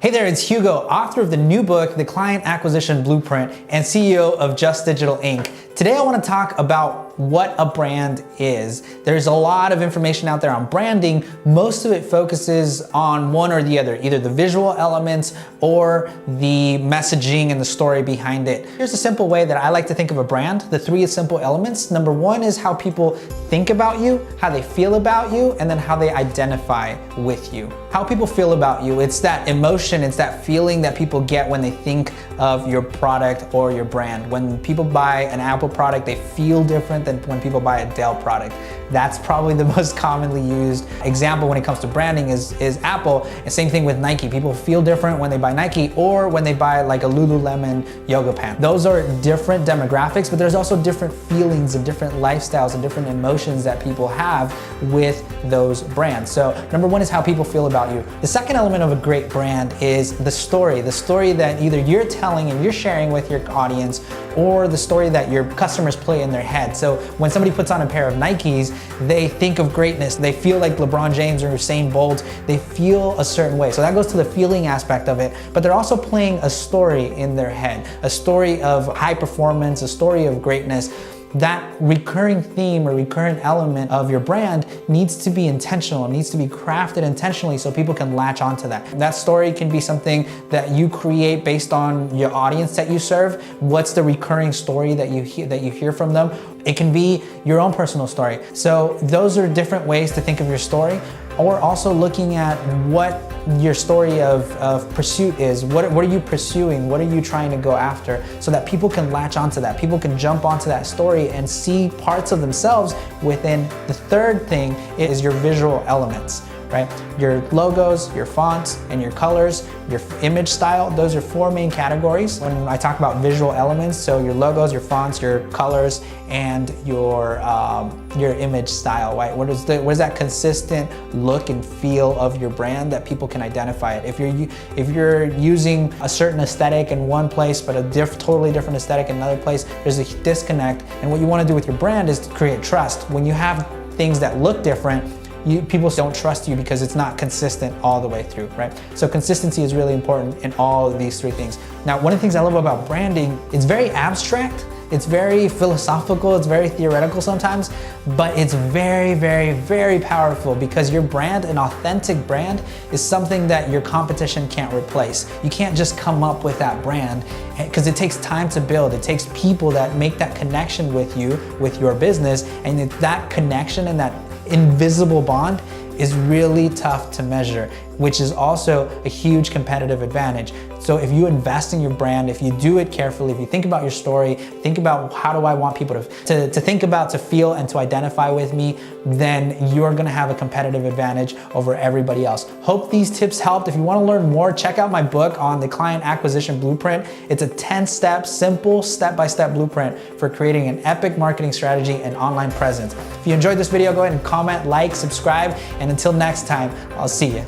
Hey there, it's Hugo, author of the new book, The Client Acquisition Blueprint, and CEO of Just Digital Inc. Today I want to talk about what a brand is. There's a lot of information out there on branding. Most of it focuses on one or the other, either the visual elements or the messaging and the story behind it. Here's a simple way that I like to think of a brand. The three simple elements. Number one is how people think about you, how they feel about you, and then how they identify with you. How people feel about you, it's that emotion, it's that feeling that people get when they think of your product or your brand. When people buy an Apple product, they feel different than when people buy a Dell product. That's probably the most commonly used example when it comes to branding is Apple. And same thing with Nike. People feel different when they buy Nike or when they buy like a Lululemon yoga pant. Those are different demographics, but there's also different feelings and different lifestyles and different emotions that people have with those brands. So number one is how people feel about you. The second element of a great brand is the story that either you're telling and you're sharing with your audience, or the story that your customers play in their head. So when somebody puts on a pair of Nikes, they think of greatness. They feel like LeBron James or Usain Bolt. They feel a certain way. So that goes to the feeling aspect of it, but they're also playing a story in their head, a story of high performance, a story of greatness. That recurring theme or recurring element of your brand needs to be intentional, it needs to be crafted intentionally so people can latch onto that. That story can be something that you create based on your audience that you serve. What's the recurring story that you hear from them? It can be your own personal story. So those are different ways to think of your story. Or also looking at what your story of pursuit is. What are you pursuing? What are you trying to go after? So that people can latch onto that. People can jump onto that story and see parts of themselves within. The third thing is your visual elements, right? Your logos, your fonts, and your colors, your image style. Those are four main categories when I talk about visual elements. So your logos, your fonts, your colors, and your image style, right? What is that consistent look and feel of your brand that people can identify it? If you're using a certain aesthetic in one place but a totally different aesthetic in another place, there's a disconnect. And what you want to do with your brand is to create trust. When you have things that look different, people don't trust you because it's not consistent all the way through, right? So consistency is really important in all of these three things. Now, one of the things I love about branding, it's very abstract, it's very philosophical, it's very theoretical sometimes, but it's very, very, very powerful because your brand, an authentic brand, is something that your competition can't replace. You can't just come up with that brand because it takes time to build. It takes people that make that connection with you, with your business, and that connection and that invisible bond is really tough to measure, which is also a huge competitive advantage. So if you invest in your brand, if you do it carefully, if you think about your story, think about how do I want people to think about, to feel, and to identify with me, then you're gonna have a competitive advantage over everybody else. Hope these tips helped. If you wanna learn more, check out my book on the Client Acquisition Blueprint. It's a 10-step, simple, step-by-step blueprint for creating an epic marketing strategy and online presence. If you enjoyed this video, go ahead and comment, like, subscribe, and until next time, I'll see you.